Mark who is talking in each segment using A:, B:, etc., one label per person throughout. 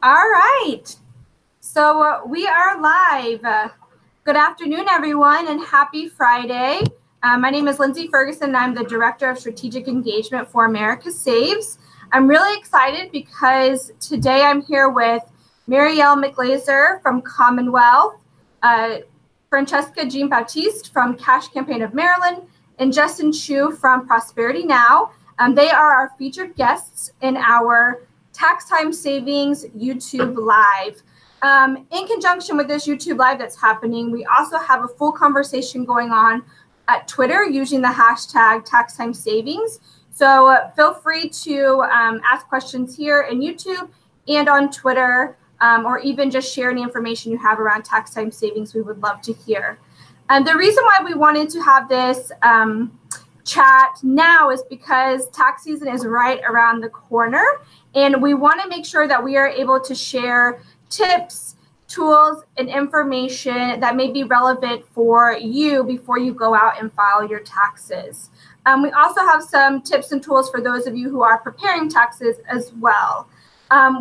A: All right. So we are live. Good afternoon, everyone, and happy Friday. My name is Lindsay Ferguson, and I'm the Director of Strategic Engagement for America Saves. I'm really excited because today I'm here with Marielle McLaser from Commonwealth, Francesca Jean-Baptiste from Cash Campaign of Maryland, and Justin Chu from Prosperity Now. They are our featured guests in our Tax Time Savings YouTube Live. In conjunction with this YouTube Live that's happening, we also have a full conversation going on at Twitter using the hashtag Tax Time Savings. So feel free to ask questions here in YouTube and on Twitter, or even just share any information you have around Tax Time Savings. We would love to hear. And the reason why we wanted to have this chat now is because tax season is right around the corner, and we want to make sure that we are able to share tips, tools, and information that may be relevant for you before you go out and file your taxes. We also have some tips and tools for those of you who are preparing taxes as well.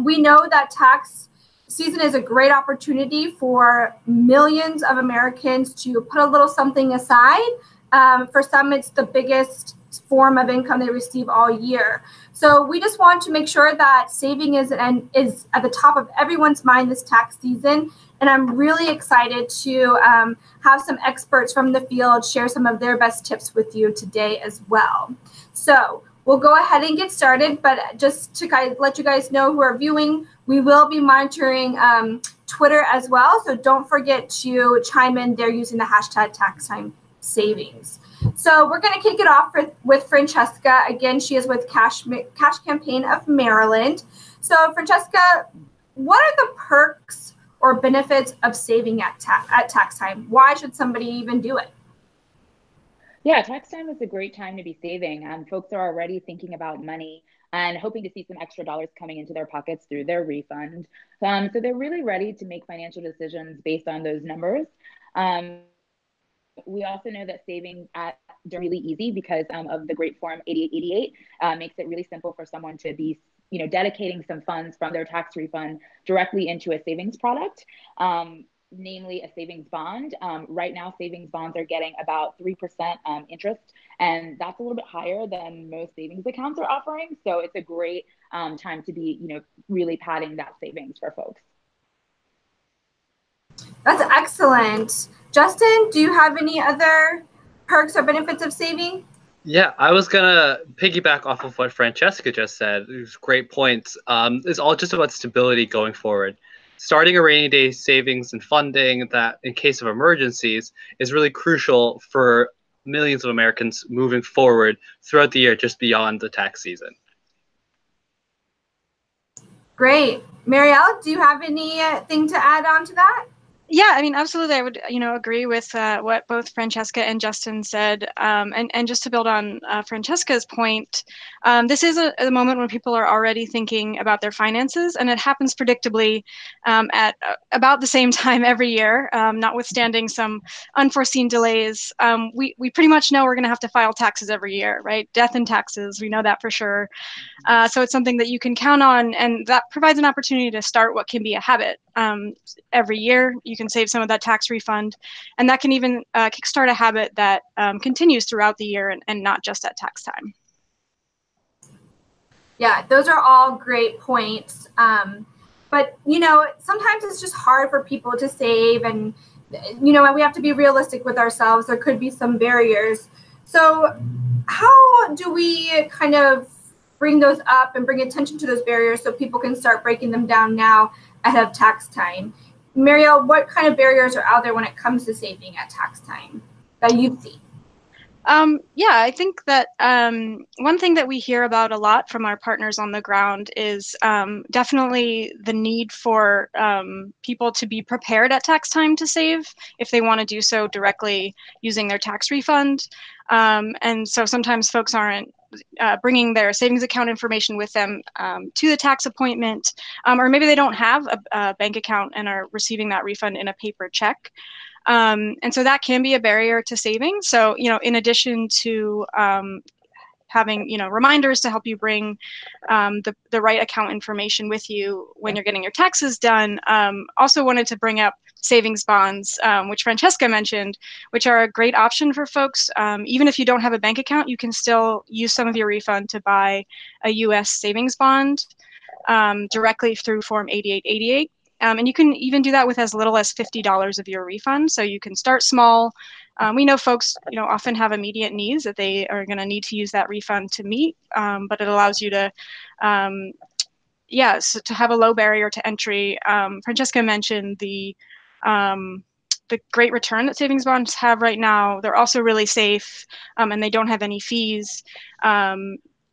A: We know that tax season is a great opportunity for millions of Americans to put a little something aside. For some, it's the biggest form of income they receive all year. So we just want to make sure that saving is at the top of everyone's mind this tax season. And I'm really excited to have some experts from the field share some of their best tips with you today as well. So we'll go ahead and get started, but just to let you guys know who are viewing, we will be monitoring Twitter as well. So don't forget to chime in there using the hashtag Tax Time Savings. So we're going to kick it off with Francesca. Again, she is with Cash Campaign of Maryland. So Francesca, what are the perks or benefits of saving at tax time? Why should somebody even do it?
B: Yeah, tax time is a great time to be saving. Folks are already thinking about money and hoping to see some extra dollars coming into their pockets through their refund. So they're really ready to make financial decisions based on those numbers. We also know that saving at really easy because of the great form 8888 makes it really simple for someone to be dedicating some funds from their tax refund directly into a savings product, namely a savings bond. Right now, savings bonds are getting about 3% interest, and that's a little bit higher than most savings accounts are offering. So it's a great time to be really padding that savings for folks.
A: That's excellent. Justin, do you have any other perks or benefits of saving?
C: Yeah, I was going to piggyback off of what Francesca just said. It was great points. It's all just about stability going forward. Starting a rainy day savings and funding that in case of emergencies is really crucial for millions of Americans moving forward throughout the year, just beyond the tax season.
A: Great. Marielle, do you have anything to add on to that?
D: Yeah, I mean, absolutely. I would, agree with what both Francesca and Justin said. And just to build on Francesca's point, this is a moment when people are already thinking about their finances, and it happens predictably at about the same time every year, notwithstanding some unforeseen delays. We pretty much know we're going to have to file taxes every year, right? Death and taxes, we know that for sure. So it's something that you can count on, and that provides an opportunity to start what can be a habit. Every year, you can save some of that tax refund, and that can even kickstart a habit that continues throughout the year and not just at tax time.
A: Yeah, those are all great points. But, sometimes it's just hard for people to save, and, we have to be realistic with ourselves. There could be some barriers. So how do we kind of bring those up and bring attention to those barriers so people can start breaking them down now ahead of tax time? Marielle, what kind of barriers are out there when it comes to saving at tax time that you see?
D: Yeah, I think that one thing that we hear about a lot from our partners on the ground is definitely the need for people to be prepared at tax time to save if they want to do so directly using their tax refund. And so sometimes folks aren't bringing their savings account information with them to the tax appointment, or maybe they don't have a bank account and are receiving that refund in a paper check. And so that can be a barrier to saving. So, in addition to having, you know, reminders to help you bring the right account information with you when you're getting your taxes done. Also wanted to bring up savings bonds, which Francesca mentioned, which are a great option for folks. Even if you don't have a bank account, you can still use some of your refund to buy a US savings bond directly through Form 8888. And you can even do that with as little as $50 of your refund. So you can start small. We know folks, you know, often have immediate needs that they are going to need to use that refund to meet, but it allows you to, so to have a low barrier to entry. Francesca mentioned the great return that savings bonds have right now. They're also really safe, and they don't have any fees.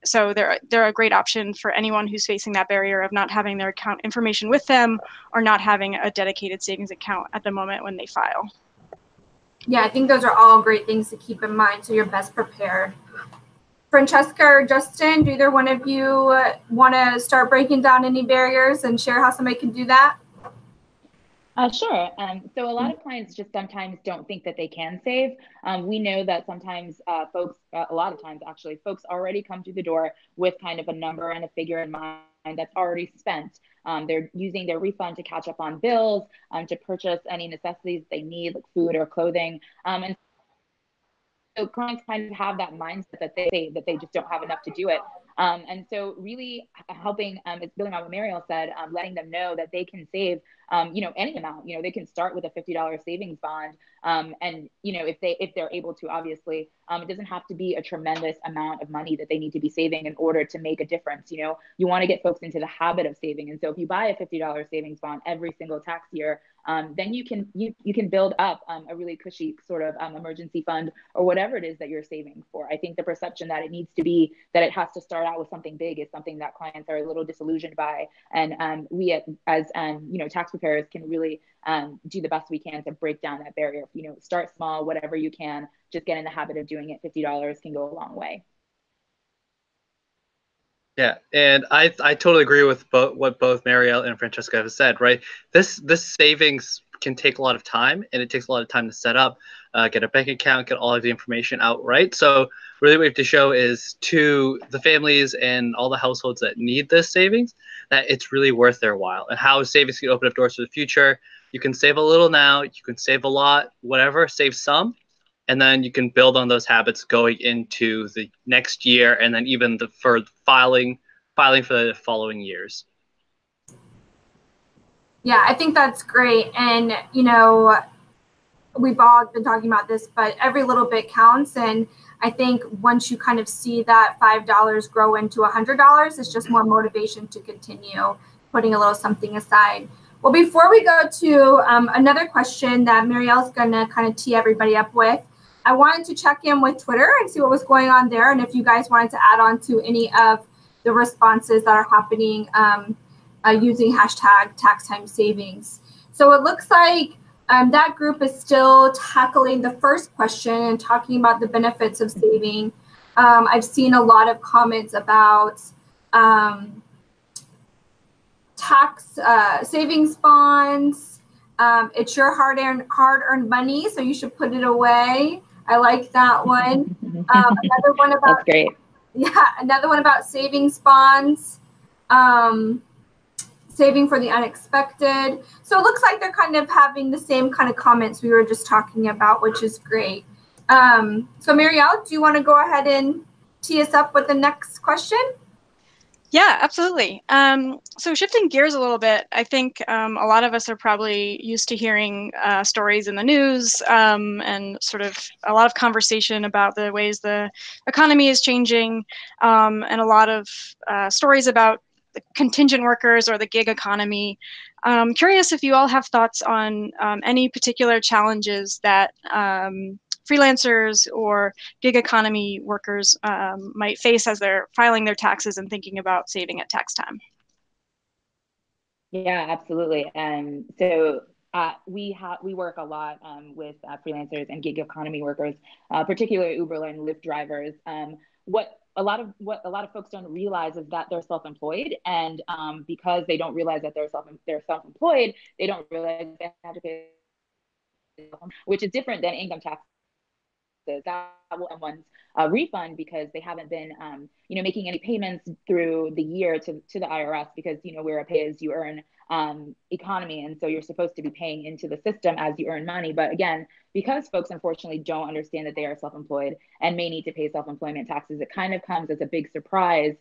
D: So they're a great option for anyone who's facing that barrier of not having their account information with them or not having a dedicated savings account at the moment when they file.
A: Yeah, I think those are all great things to keep in mind so you're best prepared. Francesca or Justin, do either one of you want to start breaking down any barriers and share how somebody can do that?
B: Sure. So a lot of clients just sometimes don't think that they can save. We know that sometimes folks, a lot of times actually, folks already come through the door with kind of a number and a figure in mind that's already spent. They're using their refund to catch up on bills, to purchase any necessities they need, like food or clothing. And so clients kind of have that mindset that they just don't have enough to do it. And so really helping, it's building on what Mariel said, letting them know that they can save, you know, any amount. You know, they can start with a $50 savings bond. And, you know, if they're able to, obviously, it doesn't have to be a tremendous amount of money that they need to be saving in order to make a difference. You know, you want to get folks into the habit of saving. And so if you buy a $50 savings bond every single tax year, then you can build up a really cushy sort of emergency fund or whatever it is that you're saving for. I think the perception that it needs to be, that it has to start out with something big, is something that clients are a little disillusioned by. And we as you know, tax preparers can really do the best we can to break down that barrier. You know, start small, whatever you can, just get in the habit of doing it. $50 can go a long way.
C: Yeah, and I totally agree with what both Marielle and Francesca have said. Right, this savings can take a lot of time, and it takes a lot of time to set up, get a bank account, get all of the information out. Right, so really what we have to show is to the families and all the households that need this savings that it's really worth their while, and how savings can open up doors for the future. You can save a little now, you can save a lot, whatever, save some. And then you can build on those habits going into the next year, and then even for filing for the following years.
A: Yeah, I think that's great. And, you know, we've all been talking about this, but every little bit counts. And I think once you kind of see that $5 grow into $100, it's just more motivation to continue putting a little something aside. Well, before we go to another question that Marielle's going to kind of tee everybody up with, I wanted to check in with Twitter and see what was going on there, and if you guys wanted to add on to any of the responses that are happening using hashtag tax time savings. So it looks like that group is still tackling the first question and talking about the benefits of saving. I've seen a lot of comments about tax savings bonds. It's your hard-earned money, so you should put it away. I like that one. Another one about
B: That's great.
A: Yeah, another one about savings bonds, saving for the unexpected. So it looks like they're kind of having the same kind of comments we were just talking about, which is great. So Marielle, do you want to go ahead and tee us up with the next question?
D: Yeah, absolutely. So shifting gears a little bit, I think a lot of us are probably used to hearing stories in the news and sort of a lot of conversation about the ways the economy is changing, and a lot of stories about the contingent workers or the gig economy. Curious if you all have thoughts on any particular challenges that freelancers or gig economy workers might face as they're filing their taxes and thinking about saving at tax time.
B: Yeah, absolutely. So we work a lot with freelancers and gig economy workers, particularly Uber and Lyft drivers. What a lot of folks don't realize is that they're self-employed, and because they don't realize that they're self-employed, they don't realize they have to pay, which is different than income tax. taxes. That will end one's refund because they haven't been, making any payments through the year to the IRS, because, we're a pay-as-you-earn economy. And so you're supposed to be paying into the system as you earn money. But again, because folks unfortunately don't understand that they are self-employed and may need to pay self-employment taxes, it kind of comes as a big surprise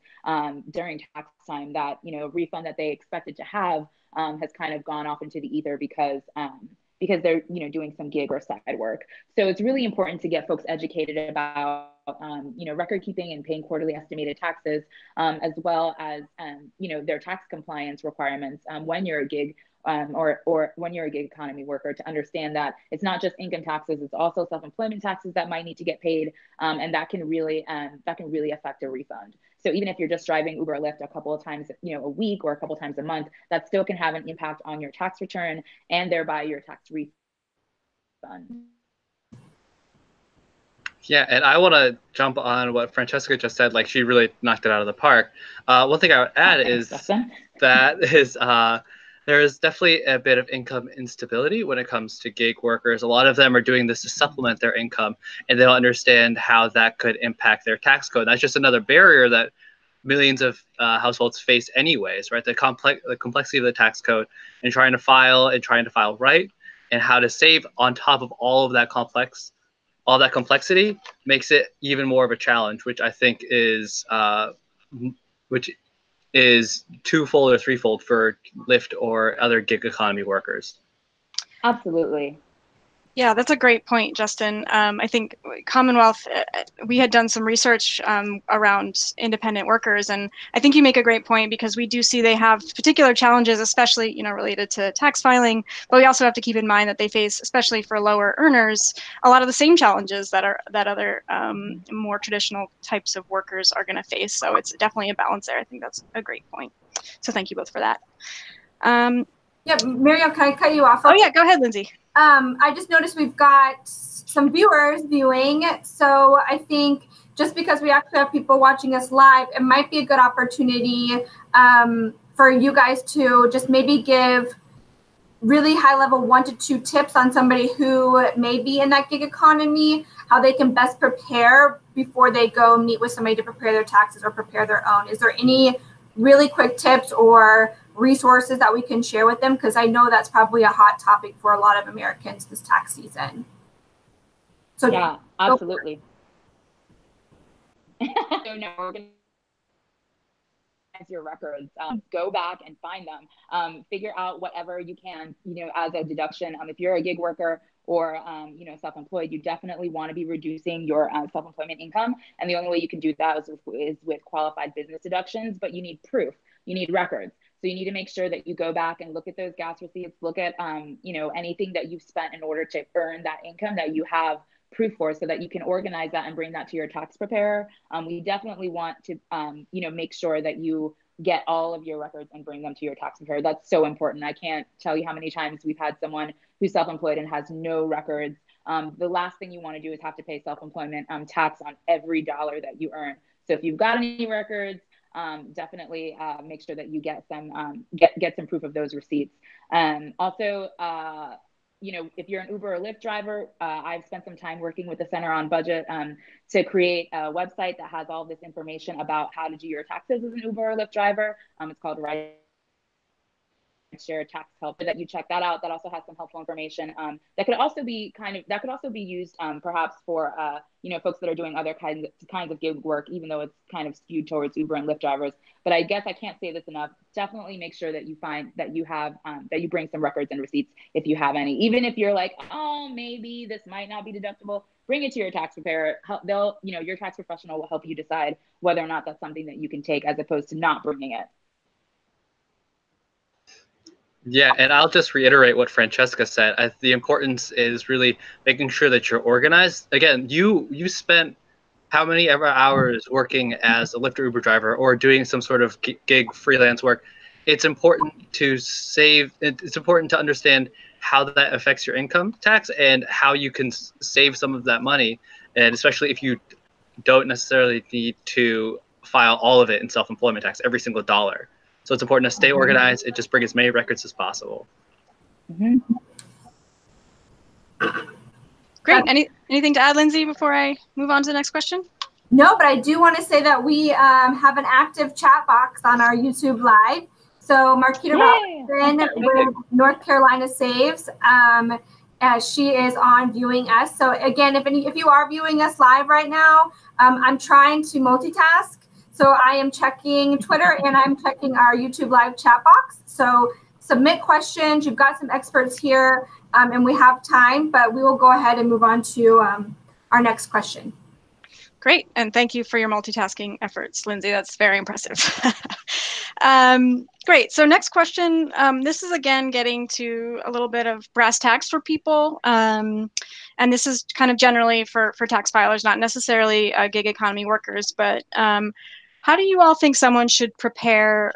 B: during tax time that, refund that they expected to have has kind of gone off into the ether because they're, doing some gig or side work. So it's really important to get folks educated about, record keeping and paying quarterly estimated taxes, as well as, their tax compliance requirements when you're a gig or when you're a gig economy worker, to understand that it's not just income taxes, it's also self-employment taxes that might need to get paid, and that can really affect a refund. So even if you're just driving Uber or Lyft a couple of times, a week or a couple of times a month, that still can have an impact on your tax return and thereby your tax refund.
C: Yeah, and I want to jump on what Francesca just said. Like, she really knocked it out of the park. One thing I would add is there is definitely a bit of income instability when it comes to gig workers. A lot of them are doing this to supplement their income, and they don't understand how that could impact their tax code. That's just another barrier that millions of households face anyways, right? The complexity of the tax code and trying to file right, and how to save on top of all of that complexity makes it even more of a challenge, which I think is twofold or threefold for Lyft or other gig economy workers.
B: Absolutely.
D: Yeah, that's a great point, Justin. I think Commonwealth, we had done some research around independent workers, and I think you make a great point, because we do see they have particular challenges, especially related to tax filing. But we also have to keep in mind that they face, especially for lower earners, a lot of the same challenges that other more traditional types of workers are going to face. So it's definitely a balance there. I think that's a great point. So thank you both for that.
A: Yeah, Miriam, can I cut you off?
D: Oh yeah, go ahead, Lindsay.
A: I just noticed we've got some viewers viewing. So I think just because we actually have people watching us live, it might be a good opportunity for you guys to just maybe give really high level 1 to 2 tips on somebody who may be in that gig economy, how they can best prepare before they go meet with somebody to prepare their taxes or prepare their own. Is there any really quick tips or resources that we can share with them? Because I know that's probably a hot topic for a lot of Americans this tax season. So
B: yeah, absolutely. So no, organize your records, go back and find them, figure out whatever you can, as a deduction. If you're a gig worker or, self-employed, you definitely want to be reducing your self-employment income. And the only way you can do that is with qualified business deductions, but you need proof, you need records. So you need to make sure that you go back and look at those gas receipts, look at, anything that you've spent in order to earn that income that you have proof for, so that you can organize that and bring that to your tax preparer. We definitely want to, make sure that you get all of your records and bring them to your tax preparer. That's so important. I can't tell you how many times we've had someone who's self-employed and has no records. The last thing you want to do is have to pay self-employment tax on every dollar that you earn. So if you've got any records, definitely make sure that you get some get some proof of those receipts. Also, if you're an Uber or Lyft driver, I've spent some time working with the Center on Budget to create a website that has all this information about how to do your taxes as an Uber or Lyft driver. It's called Share Tax Help, that you check that out. That also has some helpful information that could also be used perhaps for folks that are doing other kinds of gig work, even though it's kind of skewed towards Uber and Lyft drivers. But I guess I can't say this enough. Definitely make sure that you find that you have that you bring some records and receipts if you have any. Even if you're like, oh, maybe this might not be deductible, bring it to your tax preparer. Your tax professional will help you decide whether or not that's something that you can take, as opposed to not bringing it.
C: Yeah, and I'll just reiterate what Francesca said. The importance is really making sure that you're organized. Again, you spent how many ever hours working as a Lyft or Uber driver or doing some sort of gig freelance work. It's important to save. It's important to understand how that affects your income tax and how you can save some of that money. And especially if you don't necessarily need to file all of it in self-employment tax, every single dollar. So it's important to stay organized and just bring as many records as possible.
D: Great. Anything to add, Lindsay, before I move on to the next question?
A: No, but I do want to say that we have an active chat box on our YouTube Live. So Marquita Robinson with North Carolina Saves, she is on viewing us. So again, if you are viewing us live right now, I'm trying to multitask. So I am checking Twitter and I'm checking our YouTube Live chat box. So submit questions. You've got some experts here, and we have time, but we will go ahead and move on to our next question.
D: Great, and thank you for your multitasking efforts, Lindsay. That's very impressive. Great, so next question. This is again getting to a little bit of brass tacks for people. And this is kind of generally for tax filers, not necessarily gig economy workers, but how do you all think someone should prepare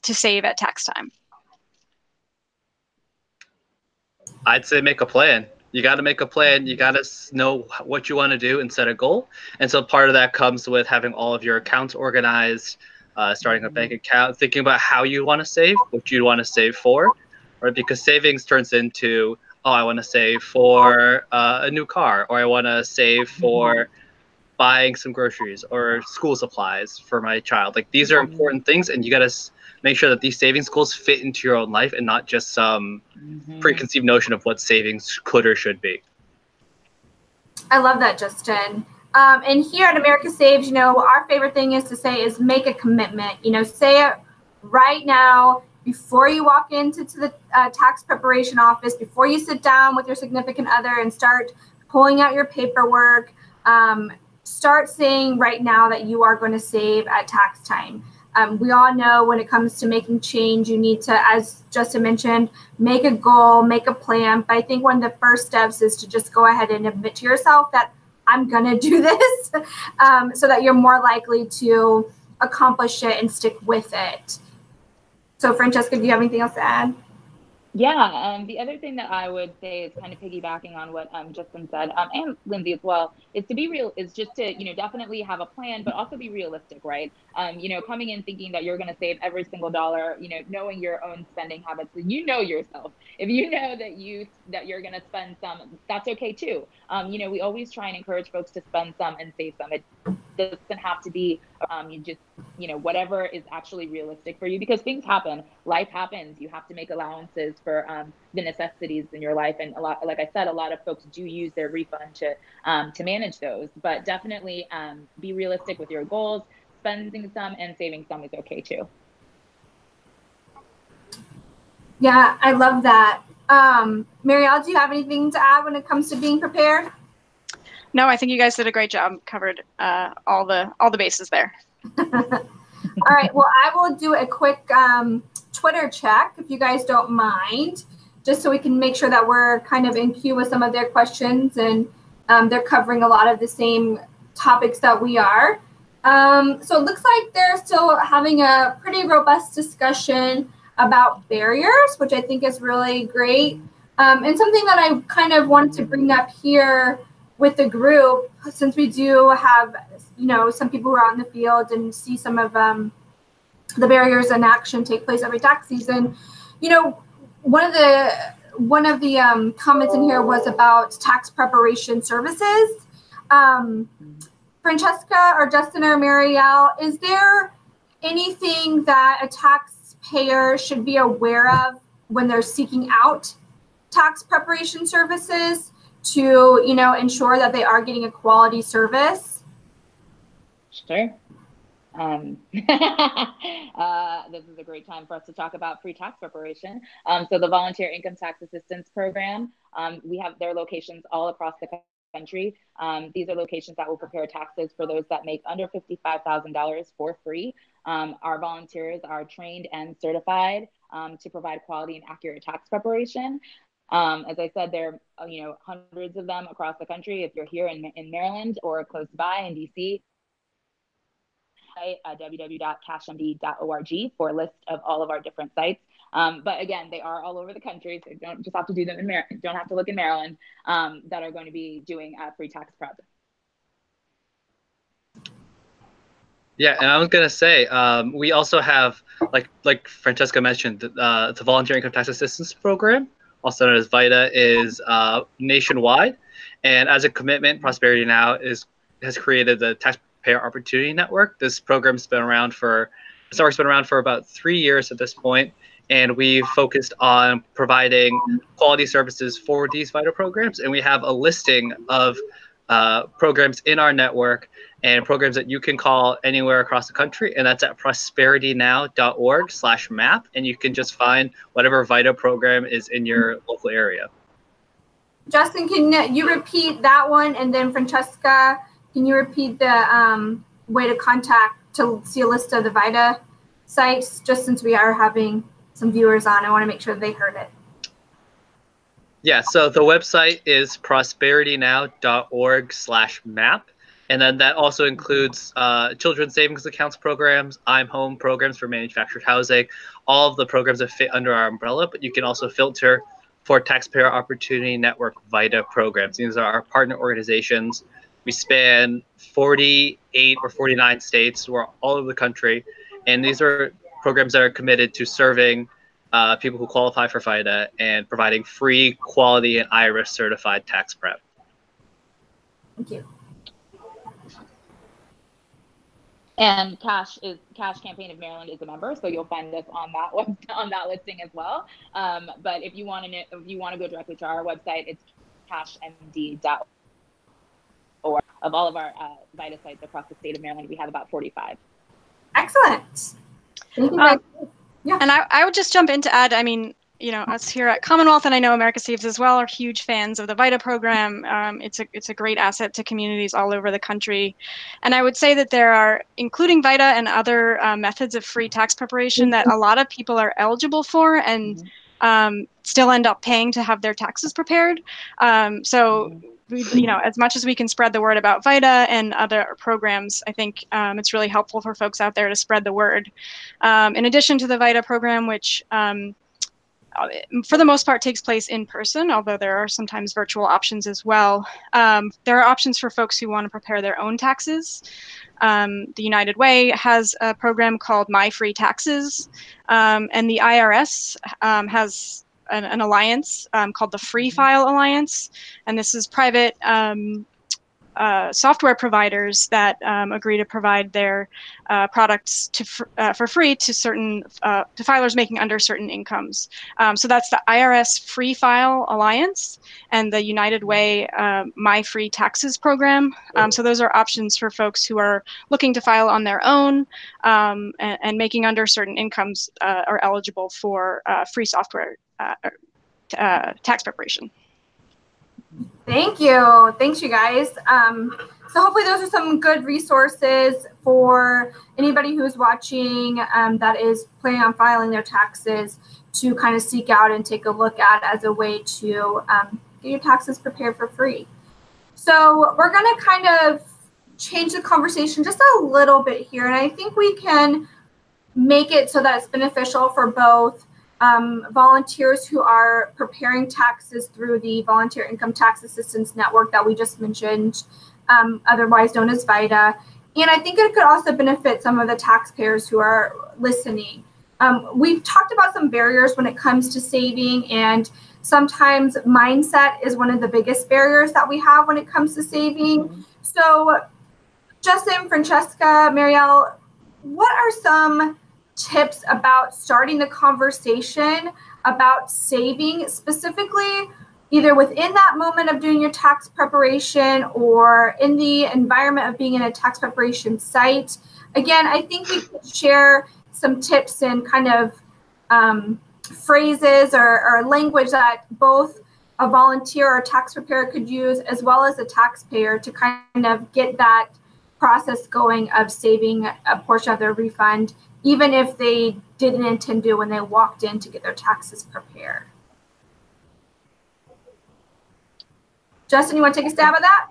D: to save at tax time?
C: I'd say make a plan. You got to make a plan. You got to know what you want to do and set a goal. And so part of that comes with having all of your accounts organized, starting a bank account, thinking about how you want to save, what you want to save for, right? Because savings turns into, oh, I want to save for a new car, or I want to save for buying some groceries or school supplies for my child. Like, these are important things, and you got to make sure that these savings goals fit into your own life and not just some preconceived notion of what savings could or should be.
A: I love that, Justin. And here at America Saves, you know, our favorite thing is to say is make a commitment. You know, say it right now before you walk into the tax preparation office, before you sit down with your significant other and start pulling out your paperwork. Start saying right now that you are going to save at tax time. We all know when it comes to making change, you need to, as Justin mentioned, make a goal, make a plan. But I think one of the first steps is to just go ahead and admit to yourself that I'm going to do this, so that you're more likely to accomplish it and stick with it. So Francesca, do you have anything else to add?
B: Yeah, the other thing that I would say is kind of piggybacking on what Justin said, and Lindsay as well, is to be real, is just to, you know, definitely have a plan, but also be realistic, right? You know, coming in thinking that you're going to save every single dollar, you know, knowing your own spending habits, you know yourself. If you know that you're going to spend some, that's okay too. You know, we always try and encourage folks to spend some and save some. It doesn't have to be you know, whatever is actually realistic for you, because things happen, life happens. You have to make allowances for the necessities in your life, and like I said, a lot of folks do use their refund to manage those. But definitely be realistic with your goals. Spending some and saving some is okay too.
A: Yeah, I love that. Marielle, do you have anything to add when it comes to being prepared?
D: No, I think you guys did a great job. Covered all the bases there.
A: All right. Well, I will do a quick Twitter check, if you guys don't mind, just so we can make sure that we're kind of in queue with some of their questions, and they're covering a lot of the same topics that we are. So it looks like they're still having a pretty robust discussion about barriers, which I think is really great. And something that I kind of wanted to bring up here with the group, since we do have, you know, some people who are out in the field and see some of the barriers in action take place every tax season. You know, one of the comments in here was about tax preparation services. Francesca or Justin or Marielle, is there anything that a taxpayer should be aware of when they're seeking out tax preparation services to, you know, ensure that they are getting a quality service?
B: Sure. This is a great time for us to talk about free tax preparation. So the Volunteer Income Tax Assistance Program, we have their locations all across the country. These are locations that will prepare taxes for those that make under $55,000 for free. Our volunteers are trained and certified to provide quality and accurate tax preparation. As I said, there are, you know, hundreds of them across the country. If you're here in Maryland or close by in DC, www.cashmd.org for a list of all of our different sites. But again, they are all over the country, so you don't just have to do them in Maryland. Don't have to look in Maryland, that are going to be doing free tax prep.
C: Yeah, and I was gonna say, we also have, like Francesca mentioned, the Volunteer Income Tax Assistance Program, also known as VITA, is nationwide, And as a commitment, Prosperity Now has created the Taxpayer Opportunity Network. This program's been around for about 3 years at this point, and we've focused on providing quality services for these VITA programs. And we have a listing of programs in our network and programs that you can call anywhere across the country, and that's at prosperitynow.org/map, and you can just find whatever VITA program is in your local area.
A: Justin, can you repeat that one? And then Francesca, can you repeat the way to contact to see a list of the VITA sites? Just since we are having some viewers on, I want to make sure they heard it.
C: Yeah, so the website is prosperitynow.org/map. And then that also includes children's savings accounts programs, I'm Home programs for manufactured housing, all of the programs that fit under our umbrella, but you can also filter for Taxpayer Opportunity Network VITA programs. These are our partner organizations. We span 48 or 49 states. We're all over the country. And these are programs that are committed to serving people who qualify for VITA and providing free, quality, and IRS certified tax prep.
A: Thank you.
B: And Cash Campaign of Maryland is a member, so you'll find us on that listing as well. But if you want to go directly to our website, it's cashmd.org. Of all of our VITA sites across the state of Maryland, we have about 45.
A: Excellent.
D: Yeah. And I would just jump in to add, I mean, you know, us here at Commonwealth, and I know America Saves as well, are huge fans of the VITA program. It's a great asset to communities all over the country. And I would say that there are, including VITA and other methods of free tax preparation, that a lot of people are eligible for and still end up paying to have their taxes prepared. You know, as much as we can spread the word about VITA and other programs, I think it's really helpful for folks out there to spread the word. In addition to the VITA program, which for the most part takes place in person, although there are sometimes virtual options as well. There are options for folks who want to prepare their own taxes. The United Way has a program called My Free Taxes, and the IRS has an alliance called the Free File Alliance, and this is private software providers that agree to provide their products for free to certain to filers making under certain incomes. So that's the IRS Free File Alliance and the United Way My Free Taxes program. So those are options for folks who are looking to file on their own and making under certain incomes are eligible for free software tax preparation.
A: Thank you. Thanks, you guys. So hopefully those are some good resources for anybody who's watching that is planning on filing their taxes to kind of seek out and take a look at as a way to get your taxes prepared for free. So we're going to kind of change the conversation just a little bit here, and I think we can make it so that it's beneficial for both volunteers who are preparing taxes through the Volunteer Income Tax Assistance Network that we just mentioned, otherwise known as VITA. And I think it could also benefit some of the taxpayers who are listening. We've talked about some barriers when it comes to saving, and sometimes mindset is one of the biggest barriers that we have when it comes to saving. So Justin, Francesca, Marielle, what are some tips about starting the conversation about saving, specifically either within that moment of doing your tax preparation or in the environment of being in a tax preparation site? Again, I think we could share some tips and kind of phrases or language that both a volunteer or tax preparer could use, as well as a taxpayer, to kind of get that process going of saving a portion of their refund, even if they didn't intend to when they walked in to get their taxes prepared. Justin, you want to take a stab at that?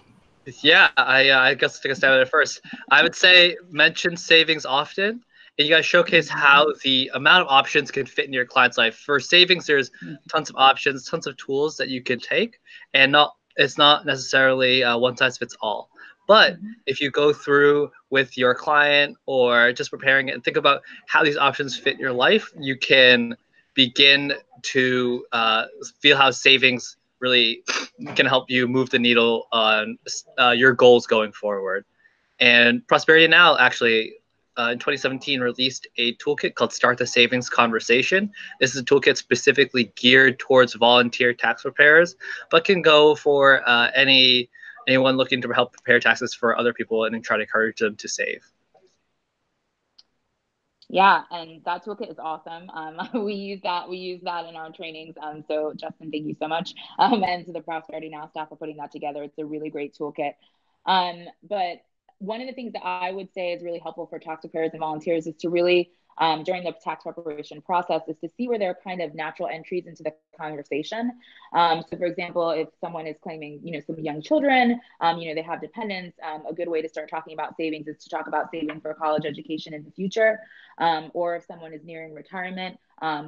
C: Yeah, I guess I'll take a stab at it first. I would say mention savings often, and you guys showcase how the amount of options can fit in your client's life. For savings, there's tons of options, tons of tools that you can take, and it's not necessarily one size fits all. But if you go through with your client or just preparing it and think about how these options fit in your life, you can begin to feel how savings really can help you move the needle on your goals going forward. And Prosperity Now actually in 2017 released a toolkit called Start the Savings Conversation. This is a toolkit specifically geared towards volunteer tax preparers, but can go for anyone looking to help prepare taxes for other people and then try to encourage them to save.
B: Yeah, and that toolkit is awesome. We use that in our trainings. So Justin, thank you so much. And to the Prosperity Now staff for putting that together. It's a really great toolkit. But one of the things that I would say is really helpful for tax preparers and volunteers is to really, during the tax preparation process, is to see where there are kind of natural entries into the conversation. So for example, if someone is claiming, some young children, they have dependents, a good way to start talking about savings is to talk about saving for a college education in the future. Or if someone is nearing retirement,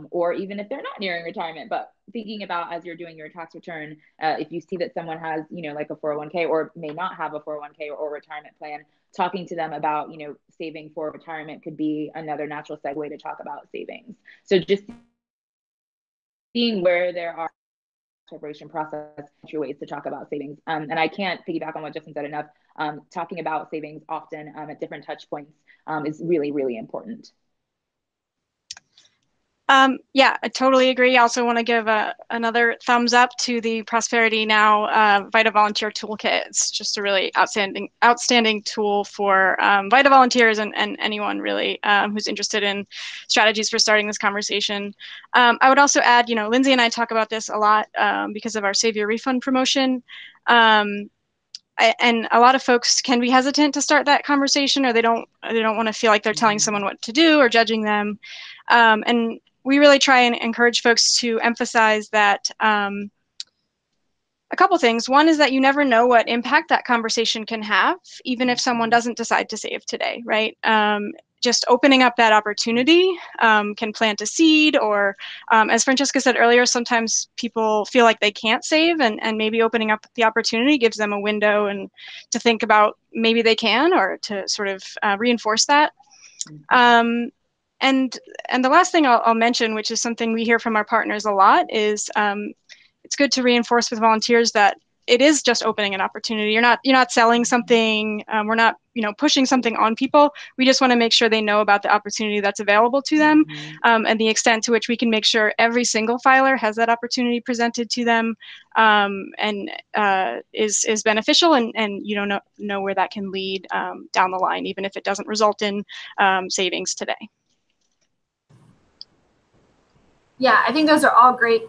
B: or even if they're not nearing retirement, but thinking about as you're doing your tax return, if you see that someone has, like a 401k or may not have a 401k or retirement plan, talking to them about, saving for retirement could be another natural segue to talk about savings. So just seeing where there are preparation process ways to talk about savings. And I can't piggyback on what Justin said enough. Talking about savings often at different touch points is really, really important.
D: Yeah, I totally agree. I also want to give another thumbs up to the Prosperity Now VITA Volunteer Toolkit. It's just a really outstanding tool for VITA volunteers and anyone really who's interested in strategies for starting this conversation. I would also add, Lindsay and I talk about this a lot because of our Save Your Refund promotion. And a lot of folks can be hesitant to start that conversation, or they don't want to feel like they're telling someone what to do or judging them. And we really try and encourage folks to emphasize that a couple things. One is that you never know what impact that conversation can have, even if someone doesn't decide to save today, right? Just opening up that opportunity can plant a seed, or as Francesca said earlier, sometimes people feel like they can't save, and maybe opening up the opportunity gives them a window and to think about maybe they can, or to sort of reinforce that. And the last thing I'll mention, which is something we hear from our partners a lot, is it's good to reinforce with volunteers that it is just opening an opportunity. You're not selling something. We're not pushing something on people. We just want to make sure they know about the opportunity that's available to them, and the extent to which we can make sure every single filer has that opportunity presented to them, and is beneficial, and know where that can lead down the line, even if it doesn't result in savings today.
A: Yeah, I think those are all great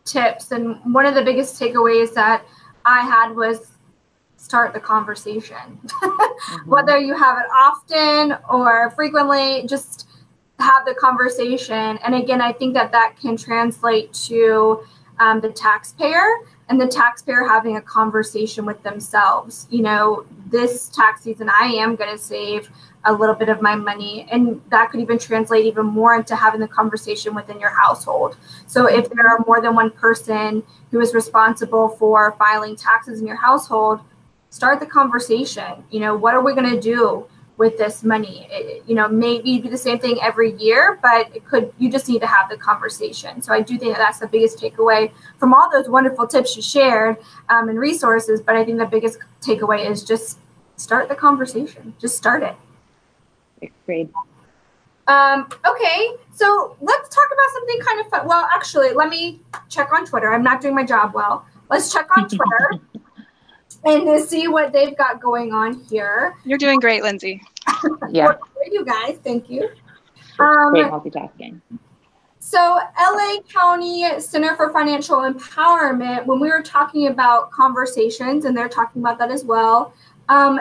A: tips. And one of the biggest takeaways that I had was start the conversation. Whether you have it often or frequently, just have the conversation. And again, I think that can translate to the taxpayer, and the taxpayer having a conversation with themselves. This tax season, I am going to save a little bit of my money, and that could even translate even more into having the conversation within your household. So if there are more than one person who is responsible for filing taxes in your household, start the conversation. What are we going to do with this money? Maybe do the same thing every year, but you just need to have the conversation. So I do think that's the biggest takeaway from all those wonderful tips you shared and resources. But I think the biggest takeaway is just start the conversation. Just start it.
B: Great.
A: Okay, so let's talk about something kind of fun. Well, actually, let me check on Twitter. I'm not doing my job well. Let's check on Twitter and to see what they've got going on here.
D: You're doing great, Lindsay.
B: Yeah.
A: Well, you guys, thank you.
B: Great multitasking.
A: So LA County Center for Financial Empowerment, when we were talking about conversations, and they're talking about that as well,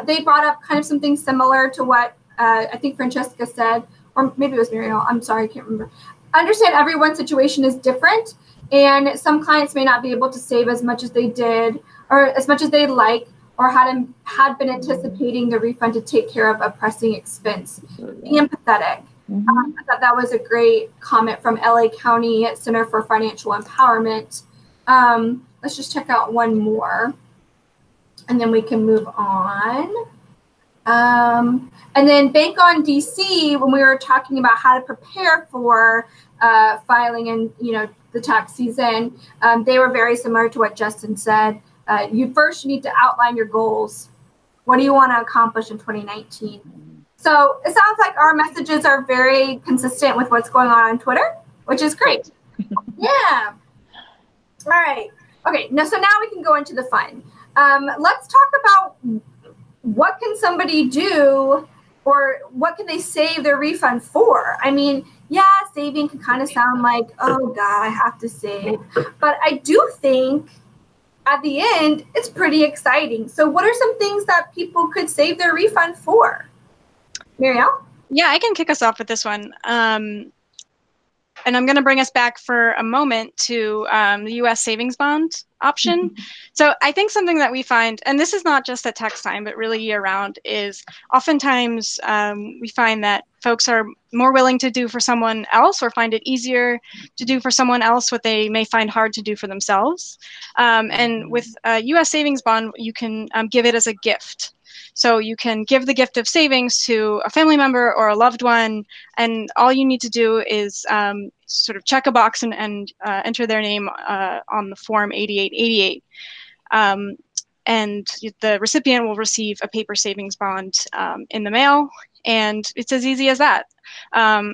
A: they brought up kind of something similar to what I think Francesca said, or maybe it was Muriel. I'm sorry, I can't remember. I understand everyone's situation is different, and some clients may not be able to save as much as they did, or as much as they'd like, or had been anticipating the refund to take care of a pressing expense. Be empathetic. I thought that was a great comment from LA County Center for Financial Empowerment. Let's just check out one more, and then we can move on. And then Bank on DC, when we were talking about how to prepare for filing and the tax season, they were very similar to what Justin said. you need to outline your goals. What do you want to accomplish in 2019? So it sounds like our messages are very consistent with what's going on Twitter, which is great. Yeah. All right. Okay. So now we can go into the fun. Let's talk about what can somebody do, or what can they save their refund for? I mean, yeah, saving can kind of sound like, oh God, I have to save. But I do think at the end, it's pretty exciting. So what are some things that people could save their refund for? Marielle?
D: Yeah, I can kick us off with this one. And I'm going to bring us back for a moment to the U.S. savings bond option. So I think something that we find, and this is not just at tax time, but really year round, is oftentimes we find that folks are more willing to do for someone else, or find it easier to do for someone else what they may find hard to do for themselves. And with a U.S. savings bond, you can give it as a gift. So you can give the gift of savings to a family member or a loved one, and all you need to do is sort of check a box and enter their name on the form 8888. And the recipient will receive a paper savings bond in the mail, and it's as easy as that.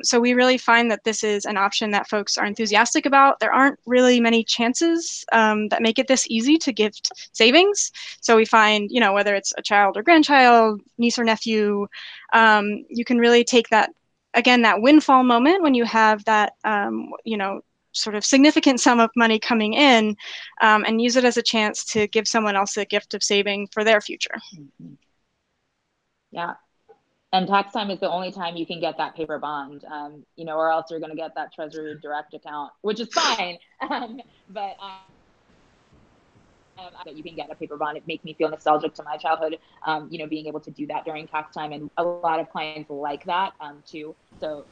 D: So we really find that this is an option that folks are enthusiastic about. There aren't really many chances that make it this easy to gift savings. So we find, whether it's a child or grandchild, niece or nephew, you can really take that, again, that windfall moment when you have that, sort of significant sum of money coming in, and use it as a chance to give someone else a gift of saving for their future.
B: Yeah. And tax time is the only time you can get that paper bond, or else you're going to get that Treasury Direct account, which is fine. But that you can get a paper bond. It makes me feel nostalgic to my childhood, being able to do that during tax time. And a lot of clients like that too. So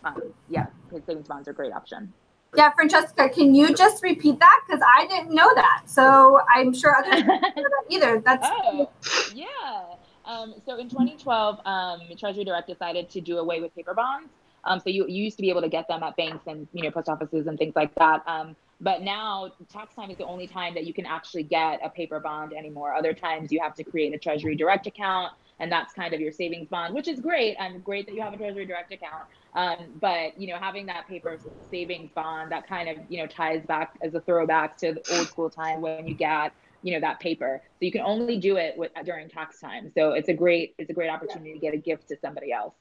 B: yeah, savings bonds are a great option.
A: Yeah, Francesca, can you just repeat that? Because I didn't know that. So I'm sure others don't know that either. That's
B: yeah. So in 2012, Treasury Direct decided to do away with paper bonds. So you used to be able to get them at banks and post offices and things like that. But now tax time is the only time that you can actually get a paper bond anymore. Other times you have to create a Treasury Direct account, and that's kind of your savings bond, which is great. And great that you have a Treasury Direct account. But having that paper savings bond, that kind of ties back as a throwback to the old school time when you got that paper. So you can only do it during tax time. So it's a great opportunity to get a gift to somebody else,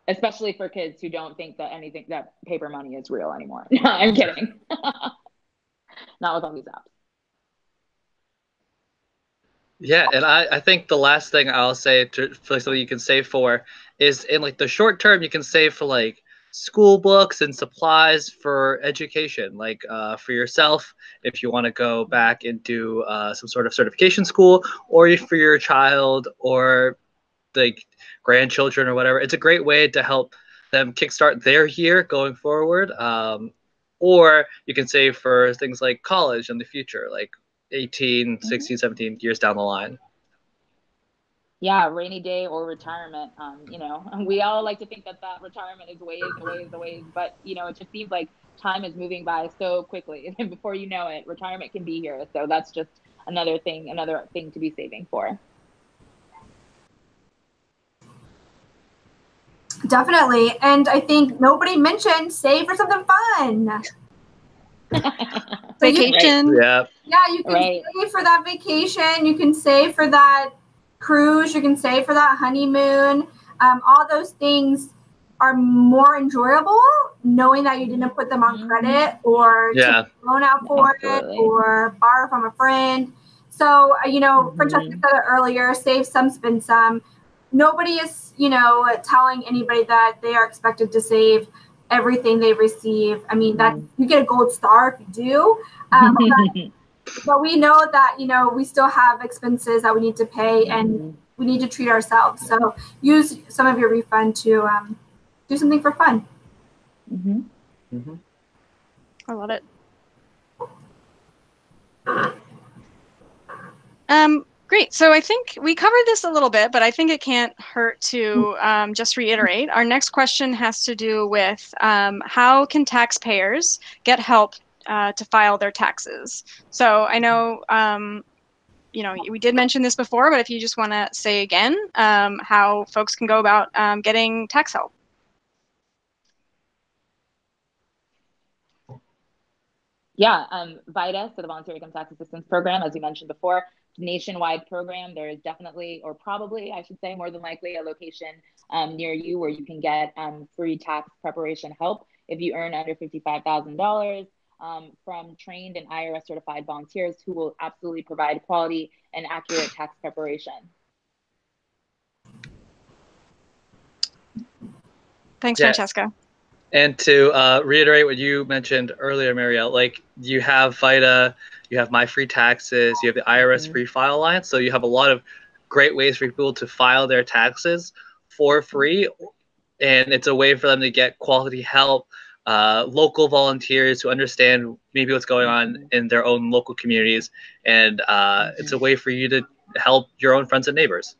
B: especially for kids who don't think that paper money is real anymore. No, I'm kidding. Not with all these apps.
C: Yeah, and I think the last thing I'll say for something you can save for is, in like the short term, you can save for like school books and supplies for education, like for yourself if you want to go back and do some sort of certification school, or for your child or like grandchildren or whatever. It's a great way to help them kickstart their year going forward. Or you can save for things like college in the future, like 18, 16, 17 years down the line.
B: Yeah, rainy day or retirement. We all like to think that retirement is ways, but it just seems like time is moving by so quickly, and before you know it, retirement can be here. So that's just another thing to be saving for.
A: definitely. And I think nobody mentioned save for something fun.
D: Vacation.
C: Yeah.
A: Yeah, you can save for that vacation. You can save for that cruise. You can save for that honeymoon. All those things are more enjoyable knowing that you didn't put them on credit or take a loan out for it or borrow from a friend. So, Francesca said it earlier, save some, spend some. Nobody is, telling anybody that they are expected to save everything they receive. I mean, that you get a gold star if you do. But we know that, we still have expenses that we need to pay and we need to treat ourselves. So use some of your refund to do something for fun.
D: I love it. Great. So I think we covered this a little bit, but I think it can't hurt to just reiterate. Our next question has to do with how can taxpayers get help to file their taxes? So I know you know, we did mention this before, but if you just want to say again how folks can go about getting tax help.
B: Yeah, VITA, so the Volunteer Income Tax Assistance Program, as you mentioned before, nationwide program. There is definitely, or probably, I should say, more than likely, a location near you where you can get free tax preparation help if you earn under $55,000 from trained and IRS certified volunteers who will absolutely provide quality and accurate tax preparation.
D: Thanks, Francesca.
C: And to reiterate what you mentioned earlier, Marielle, like you have VITA, you have My Free Taxes, you have the IRS Free File Alliance. So you have a lot of great ways for people to file their taxes for free. And it's a way for them to get quality help, local volunteers who understand maybe what's going on in their own local communities. And it's a way for you to help your own friends and neighbors.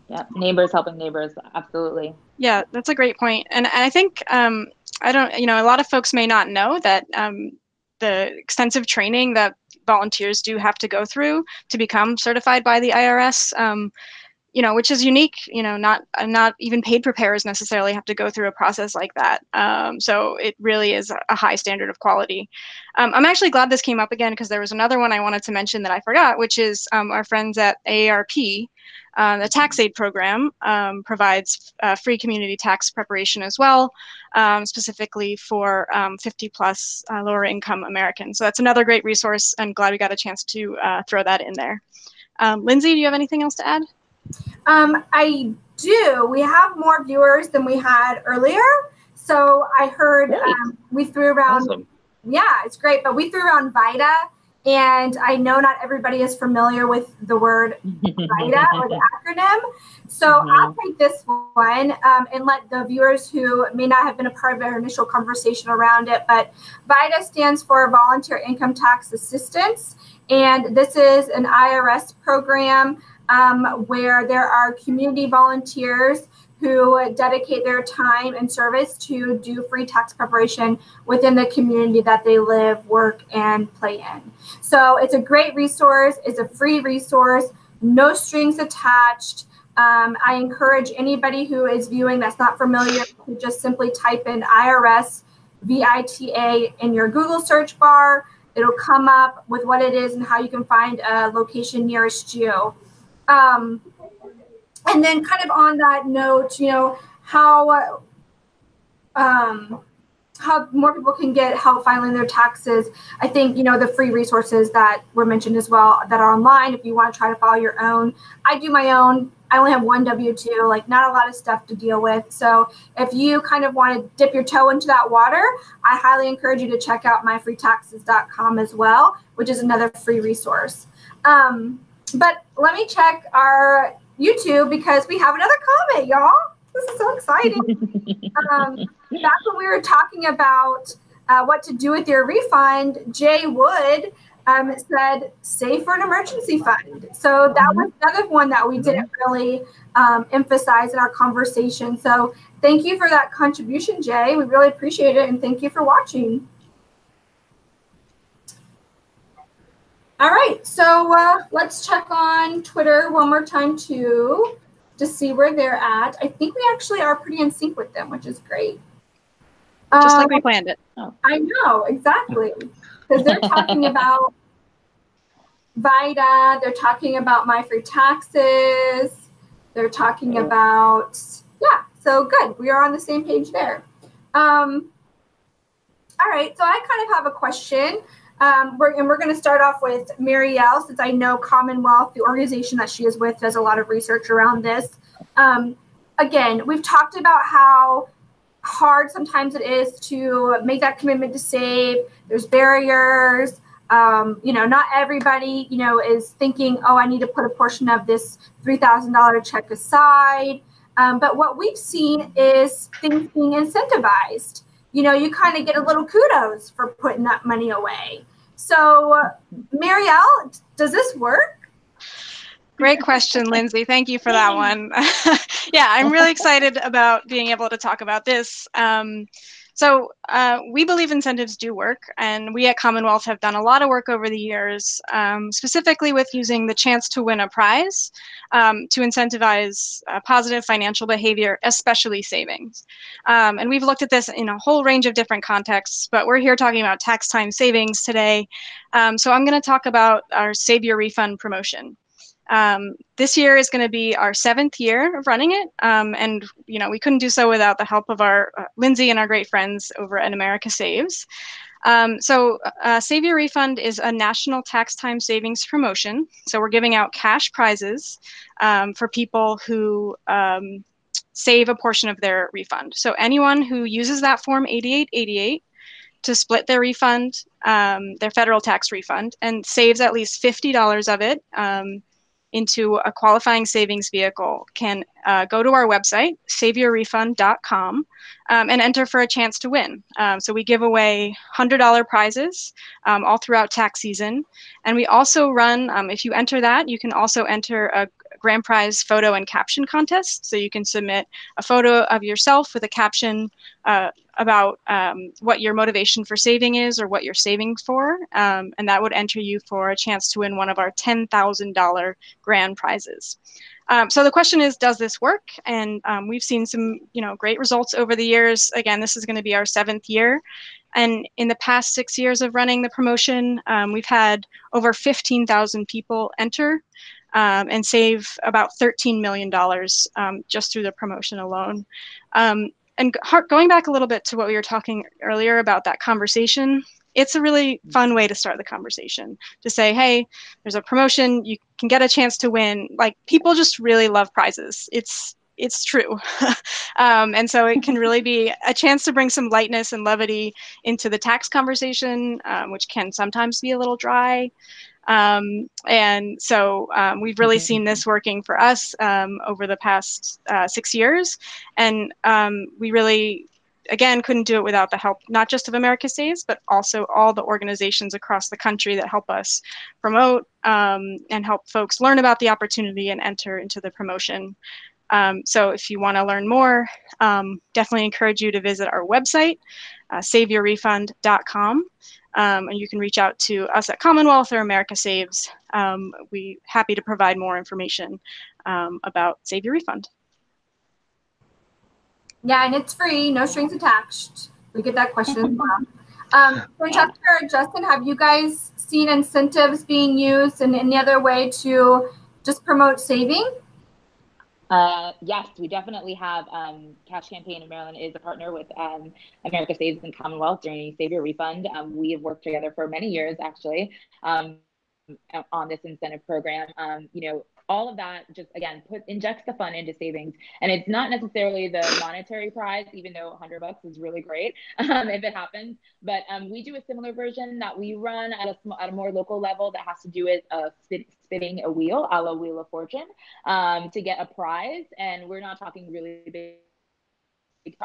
B: Yeah, neighbors helping neighbors, absolutely.
D: Yeah, that's a great point. And I think, I don't, you know, a lot of folks may not know that the extensive training that volunteers do have to go through to become certified by the IRS, you know, which is unique. You know, not even paid preparers necessarily have to go through a process like that. So it really is a high standard of quality. I'm actually glad this came up again because there was another one I wanted to mention that I forgot, which is our friends at AARP. The Tax Aide Program provides free community tax preparation as well, specifically for 50+ lower income Americans. So that's another great resource. I'm glad we got a chance to throw that in there. Lindsay, do you have anything else to add?
A: I do. We have more viewers than we had earlier. So I heard we threw around, yeah, it's great, but we threw around VITA. And I know not everybody is familiar with the word VITA or the acronym. So I'll take this one and let the viewers who may not have been a part of our initial conversation around it. But VITA stands for Volunteer Income Tax Assistance. And this is an IRS program where there are community volunteers who dedicate their time and service to do free tax preparation within the community that they live, work, and play in. So it's a great resource. It's a free resource, no strings attached. I encourage anybody who is viewing that's not familiar to just simply type in IRS VITA in your Google search bar. It'll come up with what it is and how you can find a location nearest you. And then kind of on that note, you know, how more people can get help filing their taxes. I think, you know, the free resources that were mentioned as well that are online, if you want to try to file your own. I do my own. I only have one W-2, like not a lot of stuff to deal with. So if you kind of want to dip your toe into that water, I highly encourage you to check out myfreetaxes.com as well, which is another free resource. But let me check our YouTube because we have another comment, y'all. This is so exciting. Back when we were talking about what to do with your refund, Jay Wood said, save for an emergency fund. So that was another one that we didn't really emphasize in our conversation. So thank you for that contribution, Jay. We really appreciate it. And thank you for watching. All right, so let's check on Twitter one more time too to see where they're at. I think we actually are pretty in sync with them, which is great.
D: Just like we planned it.
A: Oh. I know, exactly. Because they're talking about VITA, they're talking about My Free Taxes, they're talking about, yeah, so good. We are on the same page there. All right, so I kind of have a question. We're going to start off with Marielle, since I know Commonwealth, the organization that she is with, does a lot of research around this. Again, we've talked about how hard sometimes it is to make that commitment to save. There's barriers. You know, not everybody, you know, is thinking, oh, I need to put a portion of this $3,000 check aside. But what we've seen is things being incentivized. You know, you kind of get a little kudos for putting that money away. So, Marielle, does this work?
D: Great question, Lindsay. Thank you for that one. Yeah, I'm really excited about being able to talk about this. So we believe incentives do work, and we at Commonwealth have done a lot of work over the years, specifically with using the chance to win a prize to incentivize positive financial behavior, especially savings. And we've looked at this in a whole range of different contexts, but we're here talking about tax time savings today. So I'm going to talk about our Save Your Refund promotion. This year is going to be our 7th year of running it, and we couldn't do so without the help of our Lindsay and our great friends over at America Saves. Save Your Refund is a national tax time savings promotion. So we're giving out cash prizes for people who save a portion of their refund. So anyone who uses that form 8888 to split their refund, their federal tax refund, and saves at least $50 of it into a qualifying savings vehicle can go to our website, saveyourrefund.com, and enter for a chance to win. So we give away $100 prizes all throughout tax season. And we also run, if you enter that, you can also enter a grand prize photo and caption contest. So you can submit a photo of yourself with a caption about what your motivation for saving is or what you're saving for, and that would enter you for a chance to win one of our $10,000 grand prizes. So the question is, does this work? And we've seen some, great results over the years. Again, this is going to be our 7th year. And in the past 6 years of running the promotion, we've had over 15,000 people enter and save about $13 million just through the promotion alone. And going back a little bit to what we were talking earlier about that conversation, it's a really fun way to start the conversation, to say, hey, there's a promotion, you can get a chance to win. Like, people just really love prizes. It's true. And so it can really be a chance to bring some lightness and levity into the tax conversation, which can sometimes be a little dry. And so we've really seen this working for us over the past 6 years. And we really, again, couldn't do it without the help, not just of America Saves, but also all the organizations across the country that help us promote and help folks learn about the opportunity and enter into the promotion. So if you want to learn more, definitely encourage you to visit our website, saveyourrefund.com. And you can reach out to us at Commonwealth or America Saves. We're happy to provide more information about Save Your Refund.
A: Yeah, and it's free, no strings attached. We get that question as well. Francesca or Justin, have you guys seen incentives being used in any other way to just promote saving?
B: Yes, we definitely have. Cash Campaign in Maryland is a partner with America Saves and Commonwealth during Save Your Refund. We have worked together for many years, actually, on this incentive program. All of that just, again, injects the fun into savings. And it's not necessarily the monetary prize, even though $100 is really great if it happens. But we do a similar version that we run at a more local level that has to do with spinning a wheel, a la Wheel of Fortune, to get a prize. And we're not talking really big.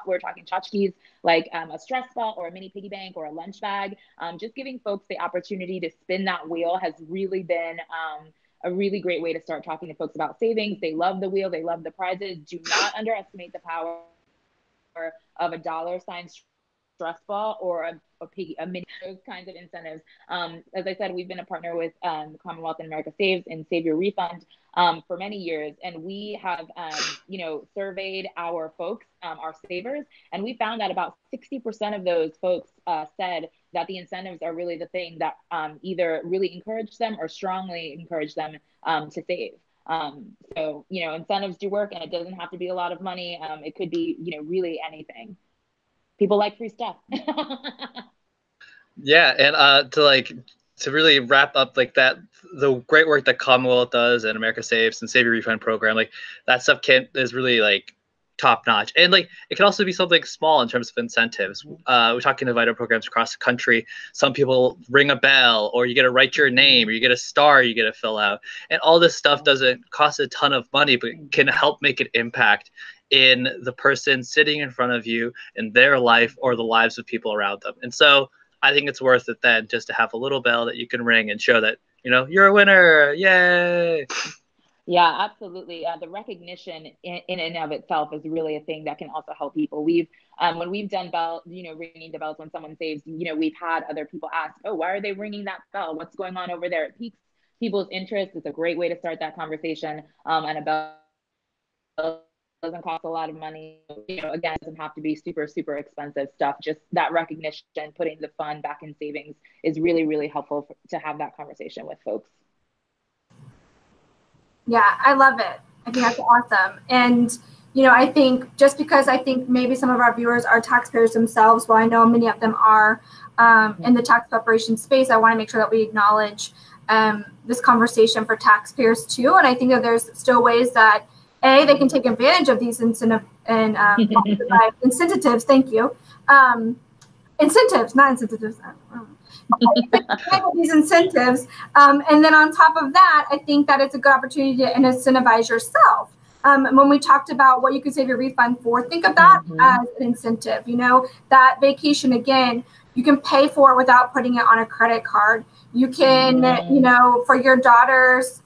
B: We're talking tchotchkes like a stress ball or a mini piggy bank or a lunch bag. Just giving folks the opportunity to spin that wheel has really been a really great way to start talking to folks about savings. They love the wheel. They love the prizes. Do not underestimate the power of a $sign stress ball or a mini, those kinds of incentives. As I said, we've been a partner with Commonwealth and America Saves and Save Your Refund for many years. And we have, surveyed our folks, our savers, and we found that about 60% of those folks said that the incentives are really the thing that either really encourage them or strongly encourage them to save. So, incentives do work, and it doesn't have to be a lot of money. It could be, really anything. People like free stuff.
C: Yeah, and to really wrap up like that, the great work that Commonwealth does and America Saves and Save Your Refund program, like that stuff is really like top notch. And like it can also be something small in terms of incentives. We're talking about Aide programs across the country. Some people ring a bell, or you get to write your name, or you get a star you get to fill out. And all this stuff doesn't cost a ton of money, but can help make an impact in the person sitting in front of you, in their life, or the lives of people around them. And so I think it's worth it then just to have a little bell that you can ring and show that, you're a winner. Yay.
B: Yeah, absolutely. The recognition in and of itself is really a thing that can also help people. We've when we've done bell, ringing the bells when someone saves, we've had other people ask, "Oh, why are they ringing that bell? What's going on over there?" It piques people's interest. It's a great way to start that conversation. And a bell doesn't cost a lot of money. Again, it doesn't have to be super, super expensive stuff. Just that recognition, putting the fund back in savings is really, really helpful to have that conversation with folks.
A: Yeah, I love it. I think that's awesome. And, I think just because I think maybe some of our viewers are taxpayers themselves, well, I know many of them are in the tax preparation space, I want to make sure that we acknowledge this conversation for taxpayers too. And I think that there's still ways that, they can take advantage of these incentives. Thank you. Incentives, not incentives. These incentives, and then on top of that, I think that it's a good opportunity to incentivize yourself. When we talked about what you could save your refund for, think of that as an incentive. That vacation, again, you can pay for it without putting it on a credit card. You can, for your daughter's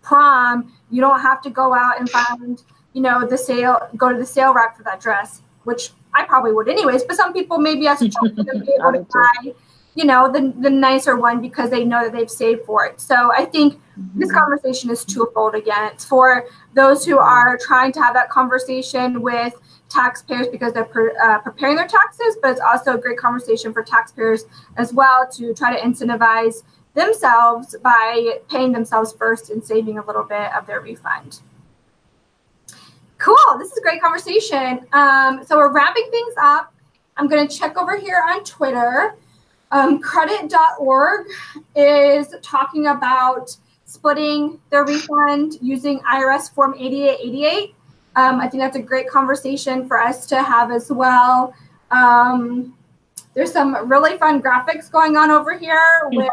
A: prom, you don't have to go out and find, go to the sale rack for that dress, which I probably would anyways, but some people maybe as a child would be able to buy, the nicer one because they know that they've saved for it. So I think this conversation is twofold again. It's for those who are trying to have that conversation with taxpayers because they're preparing their taxes, but it's also a great conversation for taxpayers as well to try to incentivize themselves by paying themselves first and saving a little bit of their refund. Cool. This is a great conversation. So we're wrapping things up. I'm going to check over here on Twitter. Credit.org is talking about splitting their refund using IRS Form 8888. I think that's a great conversation for us to have as well. There's some really fun graphics going on over here with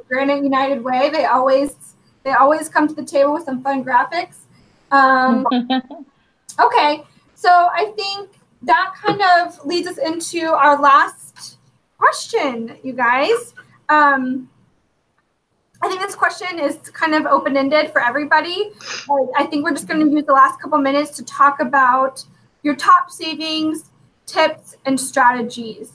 A: Granite United Way. They always come to the table with some fun graphics. Okay, so I think that kind of leads us into our last question, you guys. I think this question is kind of open-ended for everybody. I think we're just going to use the last couple minutes to talk about your top savings tips and strategies.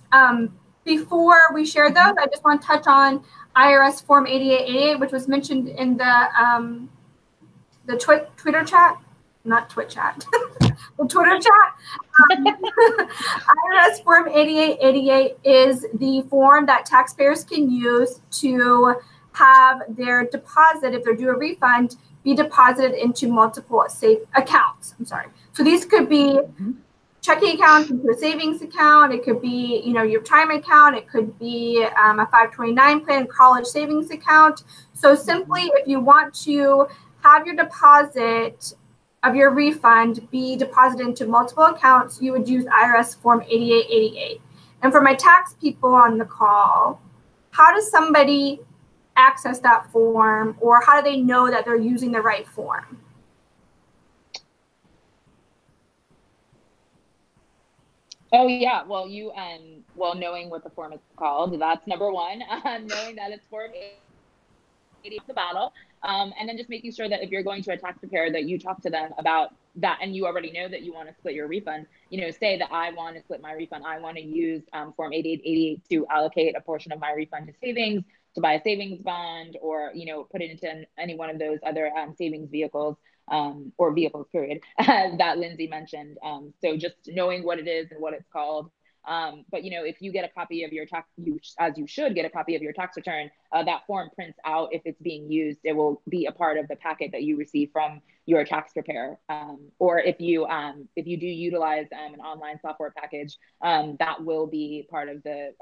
A: Before we share those, I just want to touch on IRS Form 8888, which was mentioned in the Twitter chat, not Twitch chat, the Twitter chat. IRS Form 8888 is the form that taxpayers can use to have their deposit, if they're due a refund, be deposited into multiple accounts. So these could be checking accounts into a savings account. It could be, your retirement account. It could be a 529 plan, college savings account. So simply, if you want to have your deposit of your refund be deposited into multiple accounts, you would use IRS Form 8888. And for my tax people on the call, how does somebody access that form, or how do they know that they're using the right form?
B: Oh yeah, well knowing what the form is called, that's number one. Knowing that it's Form 80 the battle, and then just making sure that if you're going to a tax preparer, that you talk to them about that, and you already know that you want to split your refund. Say that I want to split my refund. I want to use Form 8888 to allocate a portion of my refund to savings, to buy a savings bond, or put it into any one of those other savings vehicles. Or vehicles, period, that Lindsay mentioned. So just knowing what it is and what it's called. But if you get a copy of your tax, as you should get a copy of your tax return, that form prints out. If it's being used, it will be a part of the packet that you receive from your tax preparer. Or if you do utilize an online software package, that will be part of the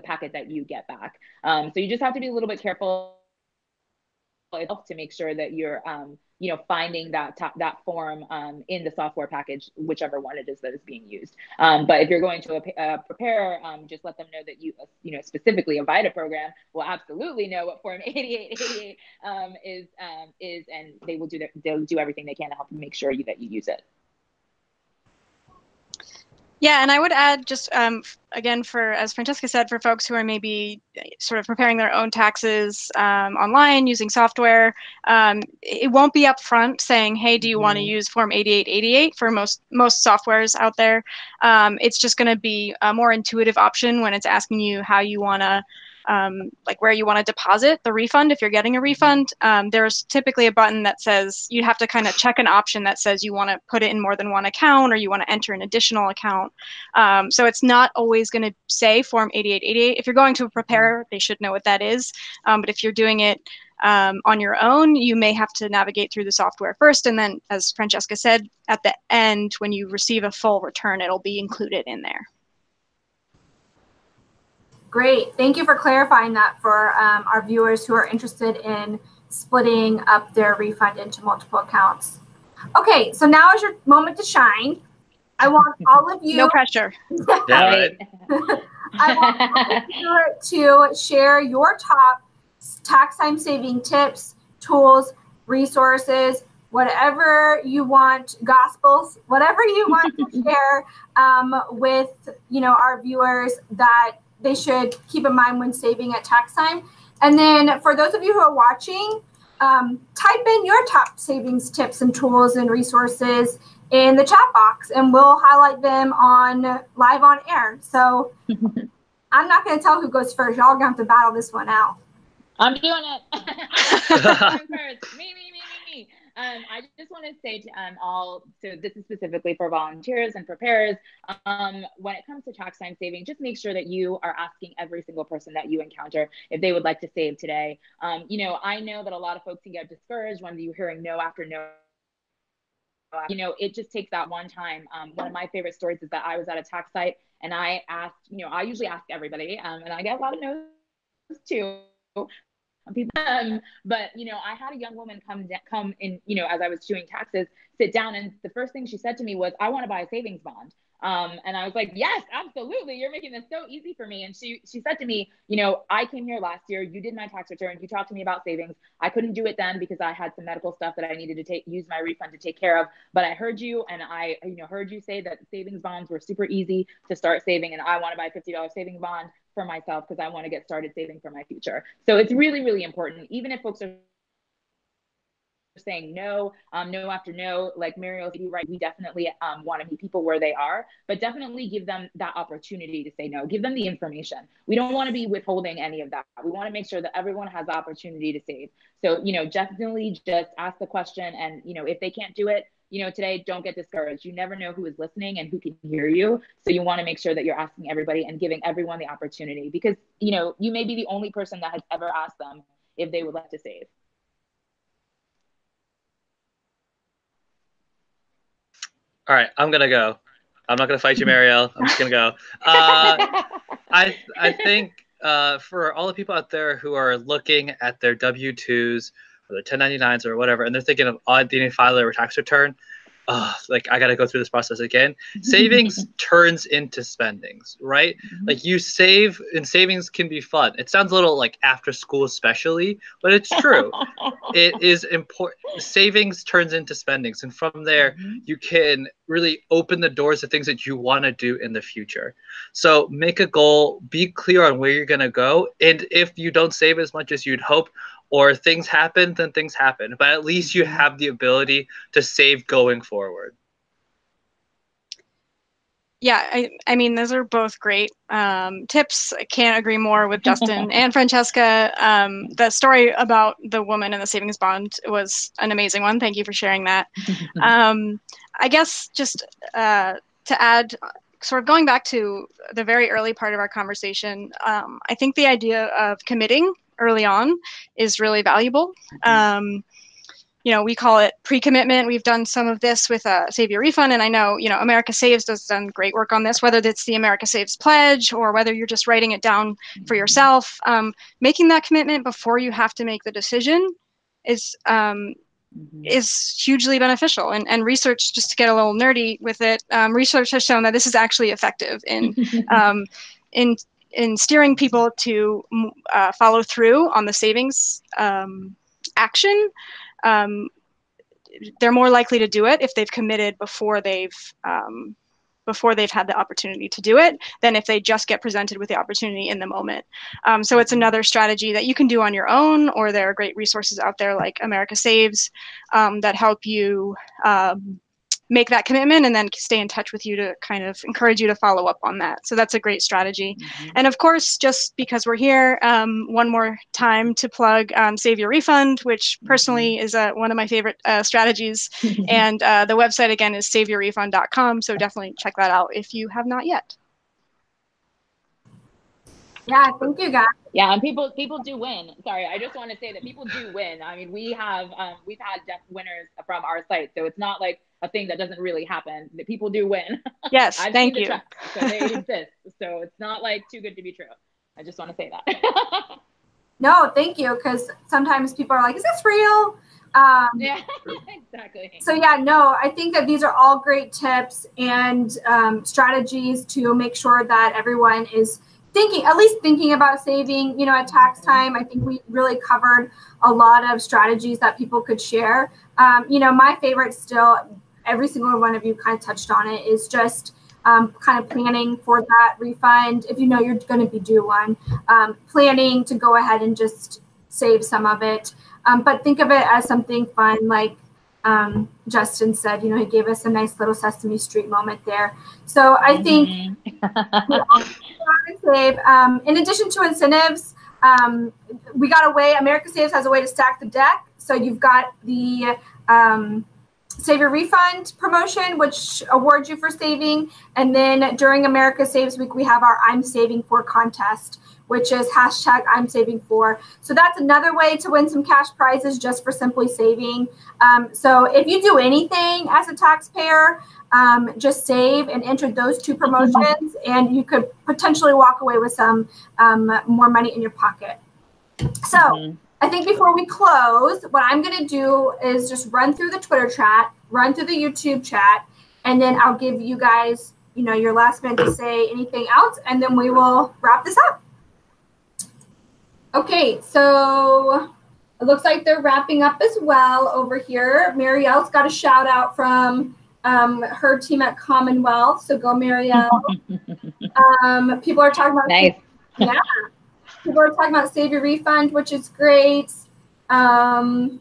B: packet that you get back. So you just have to be a little bit careful to make sure that you're finding that form in the software package, whichever one it is that is being used. But if you're going to a preparer, just let them know that you specifically a Aide Program will absolutely know what Form 8888 is, and they'll do everything they can to help you make sure that you use it.
D: Yeah, and I would add just again, for, as Francesca said, for folks who are maybe sort of preparing their own taxes online using software, it won't be upfront saying, "Hey, do you want to use Form 8888?" for most softwares out there. It's just going to be a more intuitive option when it's asking you how you want to. Like where you want to deposit the refund. If you're getting a refund, there's typically a button that says you have to kind of check an option that says you want to put it in more than one account, or you want to enter an additional account. So it's not always going to say Form 8888. If you're going to a preparer, they should know what that is. But if you're doing it on your own, you may have to navigate through the software first. And then, as Francesca said, at the end, when you receive a full return, it'll be included in there.
A: Great. Thank you for clarifying that for our viewers who are interested in splitting up their refund into multiple accounts. Okay, so now is your moment to shine. I want all of you.
D: No pressure.
C: Yeah, right.
A: I want all of you to share your top tax time saving tips, tools, resources, whatever you want, gospels, whatever you want to share with our viewers that they should keep in mind when saving at tax time. And then for those of you who are watching, type in your top savings tips and tools and resources in the chat box, and we'll highlight them live on air. So I'm not going to tell who goes first. Y'all are going to have to battle this one out.
B: I'm doing it. I'm first. Me. I just want to say to all, so this is specifically for volunteers and preparers, when it comes to tax time saving, just make sure that you are asking every single person that you encounter if they would like to save today. I know that a lot of folks can get discouraged when you're hearing no after no. It just takes that one time. One of my favorite stories is that I was at a tax site and I asked, I usually ask everybody, and I get a lot of no's too. But I had a young woman come in, as I was doing taxes, sit down, and the first thing she said to me was, "I want to buy a savings bond." And I was like, "Yes, absolutely. You're making this so easy for me." And she said to me, "I came here last year. You did my tax return. You talked to me about savings. I couldn't do it then because I had some medical stuff that I needed to use my refund to take care of. But I heard you, and I, heard you say that savings bonds were super easy to start saving, and I want to buy a $50 savings bond for myself because I want to get started saving for my future." So it's really, really important, even if folks are saying no after no, like Mariel said, right, we definitely want to meet people where they are, but definitely give them that opportunity to say no, give them the information. We don't want to be withholding any of that. We want to make sure that everyone has the opportunity to save. So, definitely just ask the question, and, if they can't do it, today, don't get discouraged. You never know who is listening and who can hear you. So you want to make sure that you're asking everybody and giving everyone the opportunity, because, you may be the only person that has ever asked them if they would like to save.
C: All right, I'm gonna go. I'm not gonna fight you, Marielle. I'm just gonna go. I think for all the people out there who are looking at their W-2s or their 1099s or whatever, and they're thinking of auditing filing or tax return, like I got to go through this process again. Savings turns into spendings, right? Like you save, and savings can be fun. It sounds a little like after school, especially, but it's true. It is important. Savings turns into spendings, and from there, you can really open the doors to things that you want to do in the future. So make a goal, be clear on where you're going to go, and if you don't save as much as you'd hope, or things happen, then things happen. But at least you have the ability to save going forward.
D: Yeah, I mean, those are both great tips. I can't agree more with Justin and Francesca. The story about the woman and the savings bond was an amazing one. Thank you for sharing that. I guess just to add, sort of going back to the very early part of our conversation, I think the idea of committing early on is really valuable. We call it pre-commitment. We've done some of this with Save Your Refund, and I know, America Saves has done great work on this, whether it's the America Saves pledge or whether you're just writing it down for yourself. Making that commitment before you have to make the decision is hugely beneficial. And research, just to get a little nerdy with it, research has shown that this is actually effective in steering people to follow through on the savings action. They're more likely to do it if they've committed before they've before they've had the opportunity to do it than if they just get presented with the opportunity in the moment. So it's another strategy that you can do on your own, or there are great resources out there like America Saves that help you make that commitment and then stay in touch with you to kind of encourage you to follow up on that. So that's a great strategy. And of course, just because we're here, one more time to plug Save Your Refund, which personally is one of my favorite strategies. And the website again is saveyourrefund.com. So definitely check that out if you have not yet.
A: Yeah, thank you guys.
B: Yeah, and people do win. Sorry, I just want to say that people do win. I mean, we've had winners from our site, so it's not like a thing that doesn't really happen. That people do win.
D: Yes,
B: I've
D: thank
B: seen
D: you.
B: the checks, so they exist. So it's not like too good to be true. I just want to say that.
A: No, thank you, because sometimes people are like, "Is this real?"
B: Yeah, exactly.
A: So yeah, no, I think that these are all great tips and strategies to make sure that everyone is at least thinking about saving, at tax time. I think we really covered a lot of strategies that people could share. My favorite still, every single one of you kind of touched on it, is just kind of planning for that refund. If you know you're going to be due one, planning to go ahead and just save some of it. But think of it as something fun, like Justin said, he gave us a nice little Sesame Street moment there. So I think save. In addition to incentives, we got a way, America Saves has a way to stack the deck. So you've got the Save Your Refund promotion, which awards you for saving. And then during America Saves Week, we have our I'm Saving For contest, which is hashtag I'm Saving For. So that's another way to win some cash prizes just for simply saving. So if you do anything as a taxpayer, just save and enter those two promotions, and you could potentially walk away with some more money in your pocket. So I think before we close, what I'm going to do is just run through the Twitter chat, run through the YouTube chat, and then I'll give you guys, your last minute to say anything else, and then we will wrap this up. Okay, so it looks like they're wrapping up as well over here. Marielle's got a shout out from her team at Commonwealth. So go, Marielle. People are talking about
B: nice.
A: Yeah. People are talking about Save Your Refund, which is great. I'm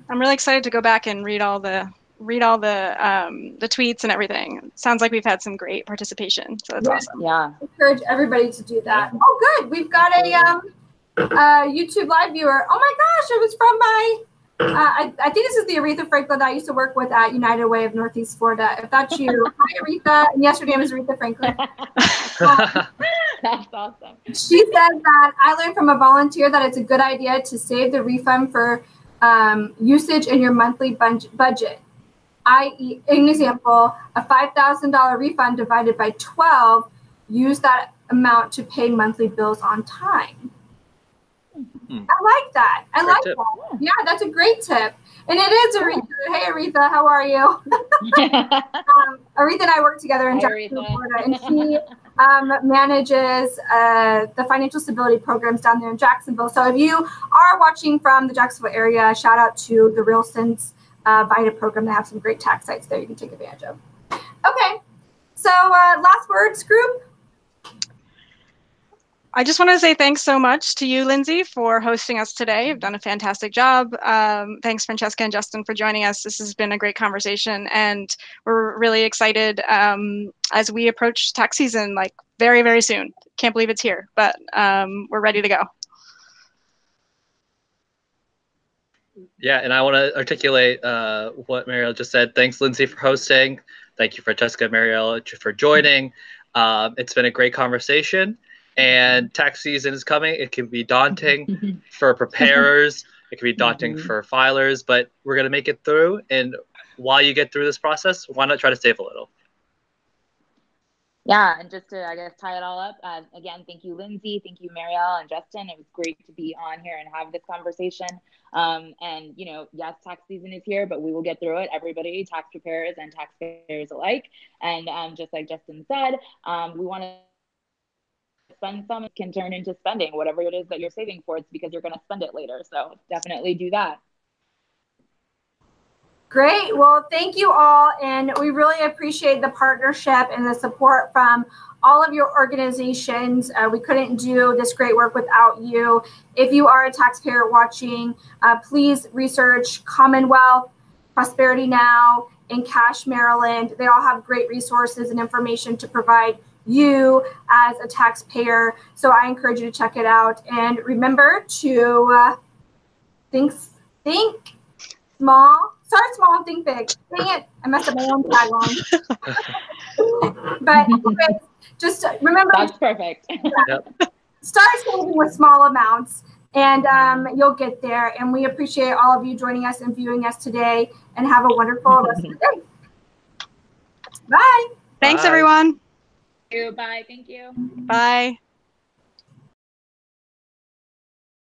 D: really excited to go back and read all the tweets and everything. Sounds like we've had some great participation, so that's awesome.
B: Yeah,
A: encourage everybody to do that. Oh, good. We've got a YouTube live viewer. Oh my gosh, it was from my. I think this is the Aretha Franklin that I used to work with at United Way of Northeast Florida. If that's you, hi Aretha. And yes, your name is Aretha Franklin.
B: That's awesome.
A: She says that I learned from a volunteer that it's a good idea to save the refund for usage in your monthly budget. I.e., an example, a $5,000 refund divided by 12, use that amount to pay monthly bills on time. I like that. I like that. Yeah, that's a great tip. And it is Aretha. Hey, Aretha, how are you? Aretha and I work together in Jacksonville, Florida, and she manages the financial stability programs down there in Jacksonville. So if you are watching from the Jacksonville area, shout out to the Real Sense Aide Program. They have some great tax sites there you can take advantage of. Okay, so last words, group.
D: I just want to say thanks so much to you, Lindsay, for hosting us today. You've done a fantastic job. Thanks, Francesca and Justin, for joining us. This has been a great conversation, and we're really excited as we approach tax season, like very, very soon. Can't believe it's here, but we're ready to go.
C: Yeah, and I want to articulate what Marielle just said. Thanks, Lindsay, for hosting. Thank you, Francesca and Marielle, for joining. It's been a great conversation. And tax season is coming. It can be daunting for preparers. It can be daunting for filers, but we're going to make it through. And while you get through this process, why not try to save a little?
B: Yeah, and just to, I guess, tie it all up, again, thank you, Lindsay. Thank you, Marielle and Justin. It was great to be on here and have this conversation. And, yes, tax season is here, but we will get through it. Everybody, tax preparers and taxpayers alike. And just like Justin said, we want to spend some can turn into spending. Whatever it is that you're saving for, it's because you're going to spend it later. So definitely do that.
A: Great. Well, thank you all. And we really appreciate the partnership and the support from all of your organizations. We couldn't do this great work without you. If you are a taxpayer watching, please research Commonwealth, Prosperity Now, and Cash Maryland. They all have great resources and information to provide you as a taxpayer. So I encourage you to check it out. And remember to think small. Start small and think big. Dang it, I messed up my own tagline. But anyways, just remember.
B: That's perfect.
C: Yep.
A: Start saving with small amounts, and you'll get there. And we appreciate all of you joining us and viewing us today. And have a wonderful rest of the day. Bye.
D: Thanks,
C: Bye.
D: everyone.
B: Bye. Thank you.
D: Bye.